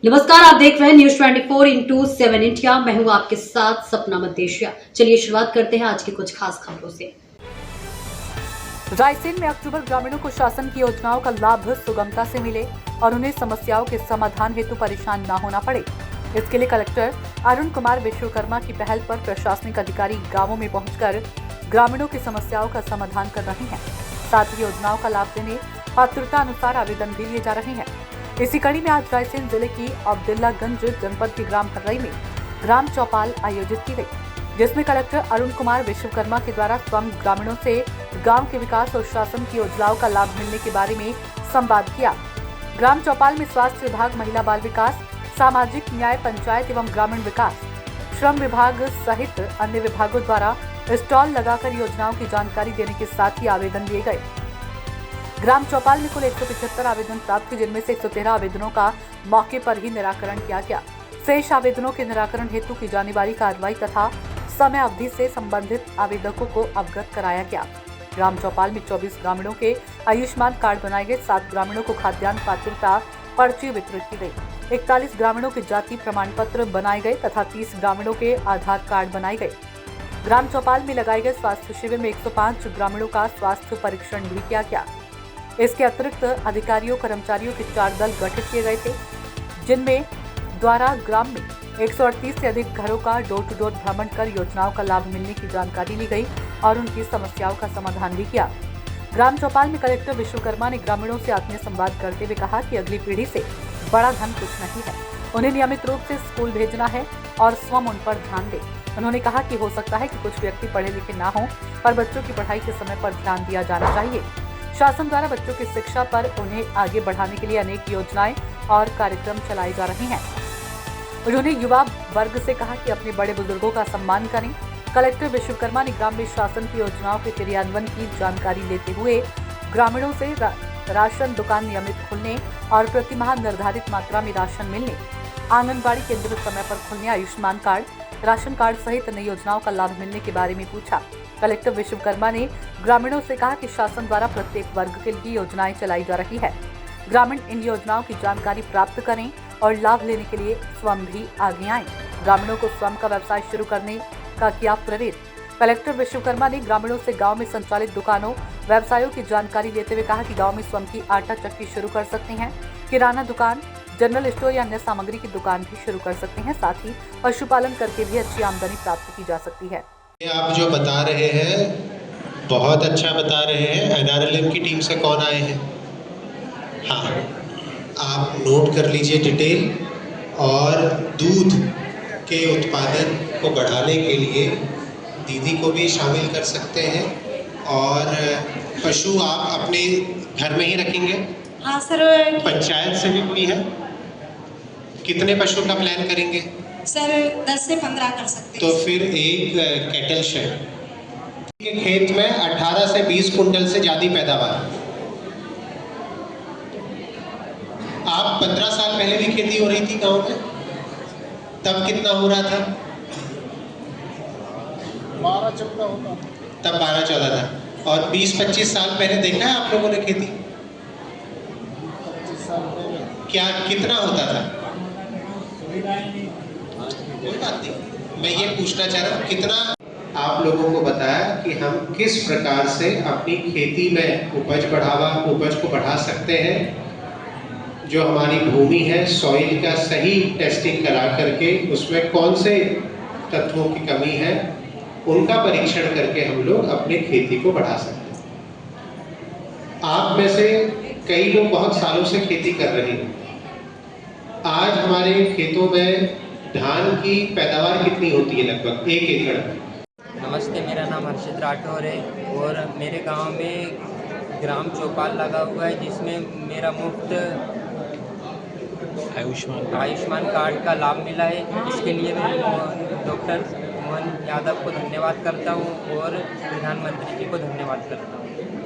नमस्कार, आप देख रहे हैं न्यूज 24/7 इंडिया। मैं हूं आपके साथ सपना मदेशिया। चलिए शुरुआत करते हैं आज की कुछ खास खबरों से। रायसेन में अक्टूबर ग्रामीणों को शासन की योजनाओं का लाभ सुगमता से मिले और उन्हें समस्याओं के समाधान हेतु परेशान न होना पड़े। इसके लिए कलेक्टर अरुण कुमार विश्वकर्मा की पहल पर प्रशासनिक अधिकारी गांवों में पहुंचकर ग्रामीणों की समस्याओं का समाधान कर रहे हैं। साथ ही योजनाओं का लाभ देने पात्रता अनुसार आवेदन भी लिए जा रहे हैं। इसी कड़ी में आज रायसेन जिले की अब्दुल्लागंज जनपद के ग्राम हर्रई में ग्राम चौपाल आयोजित की गई, जिसमें कलेक्टर अरुण कुमार विश्वकर्मा के द्वारा स्वयं ग्रामीणों से गांव के विकास और शासन की योजनाओं का लाभ मिलने के बारे में संवाद किया। ग्राम चौपाल में स्वास्थ्य विभाग, महिला बाल विकास, सामाजिक न्याय, पंचायत एवं ग्रामीण विकास, श्रम विभाग सहित अन्य विभागों द्वारा स्टॉल लगाकर योजनाओं की जानकारी देने के साथ ही आवेदन लिए गए। ग्राम चौपाल में कुल 175 आवेदन प्राप्त, जिनमें से 113 आवेदनों का मौके पर ही निराकरण किया गया। शेष आवेदनों के निराकरण हेतु की जाने वाली कार्रवाई तथा समय अवधि से संबंधित आवेदकों को अवगत कराया गया। ग्राम चौपाल में 24 ग्रामीणों के आयुष्मान कार्ड बनाए गए, 7 ग्रामीणों को खाद्यान्न पात्रता पर्ची वितरित की गई, 41 ग्रामीणों के जाति प्रमाण पत्र बनाए गए तथा 30 ग्रामीणों के आधार कार्ड बनाए गए। ग्राम चौपाल में लगाए गए स्वास्थ्य शिविर में 105 ग्रामीणों का स्वास्थ्य परीक्षण भी किया गया। इसके अतिरिक्त अधिकारियों कर्मचारियों के 4 दल गठित किए गए थे, जिनमें द्वारा ग्राम में 138 से अधिक घरों का डोर टू डोर भ्रमण कर योजनाओं का लाभ मिलने की जानकारी ली गई और उनकी समस्याओं का समाधान भी किया। ग्राम चौपाल में कलेक्टर विश्वकर्मा ने ग्रामीणों से आत्मीय संवाद करते हुए कहा कि अगली पीढ़ी से बड़ा धन कुछ नहीं है, उन्हें नियमित रूप से स्कूल भेजना है और स्वयं उन पर ध्यान दे। उन्होंने कहा कि हो सकता है कि कुछ व्यक्ति पढ़े लिखे ना हो, पर बच्चों की पढ़ाई के समय पर ध्यान दिया जाना चाहिए। शासन द्वारा बच्चों की शिक्षा पर उन्हें आगे बढ़ाने के लिए अनेक योजनाएं और कार्यक्रम चलाए जा रहे हैं। उन्होंने युवा वर्ग से कहा कि अपने बड़े बुजुर्गों का सम्मान करें। कलेक्टर विश्वकर्मा ने ग्राम में शासन की योजनाओं के क्रियान्वयन की जानकारी लेते हुए ग्रामीणों से राशन दुकान नियमित खुलने और प्रतिमाह निर्धारित मात्रा में राशन मिलने, आंगनबाड़ी केंद्र समय पर खुलने, आयुष्मान कार्ड, राशन कार्ड सहित अन्य योजनाओं का लाभ मिलने के बारे में पूछा। कलेक्टर विश्वकर्मा ने ग्रामीणों से कहा कि शासन द्वारा प्रत्येक वर्ग के लिए योजनाएं चलाई जा रही है। ग्रामीण इन योजनाओं की जानकारी प्राप्त करें और लाभ लेने के लिए स्वयं भी आगे आएं। ग्रामीणों को स्वयं का व्यवसाय शुरू करने का किया प्रेरित। कलेक्टर विश्वकर्मा ने ग्रामीणों से गांव में संचालित दुकानों, व्यवसायों की जानकारी देते हुए कहा कि गांव में स्वयं की आटा चक्की शुरू कर सकते हैं, किराना दुकान, जनरल स्टोर या अन्य सामग्री की दुकान भी शुरू कर सकते हैं। साथ ही पशुपालन करके भी अच्छी आमदनी प्राप्त की जा सकती है। आप जो बता रहे हैं बहुत अच्छा बता रहे हैं। एनआरएलएम की टीम से कौन आए हैं? हाँ, आप नोट कर लीजिए डिटेल। और दूध के उत्पादन को बढ़ाने के लिए दीदी को भी शामिल कर सकते हैं। और पशु आप अपने घर में ही रखेंगे? हाँ सर। पंचायत से भी कोई है? कितने पशु का प्लान करेंगे? सर 10 से 15 कर सकते हैं। तो फिर एक कैटल शेड के खेत में 18 से 20 कुंटल से ज़्यादा पैदावार। आप 15 साल पहले भी खेती हो रही थी गांव में, तब कितना हो रहा था? 12-14 होता, तब 12-14 था। और 20-25 साल पहले देखा है आप लोगों ने खेती? 25 साल पहले क्या कितना होता था? कोई बात नहीं, मैं ये पूछना चाह रहा हूँ कितना आप लोगों को बताया कि हम किस प्रकार से अपनी खेती में उपज को बढ़ा सकते हैं। जो हमारी भूमि है, सॉइल का सही टेस्टिंग करा करके उसमें कौन से तत्वों की कमी है, उनका परीक्षण करके हम लोग अपने खेती को बढ़ा सकते हैं। आप में से कई लोग बहुत सालों से खेती कर रहे हैं। आज हमारे खेतों में धान की पैदावार कितनी होती है? लगभग 1 एकड़ में। नमस्ते, मेरा नाम हर्षित राठौर है और मेरे गांव में ग्राम चौपाल लगा हुआ है, जिसमें मेरा मुफ्त आयुष्मान कार्ड का लाभ मिला है। इसके लिए मैं डॉक्टर मोहन यादव को धन्यवाद करता हूं और प्रधानमंत्री जी को धन्यवाद करता हूं।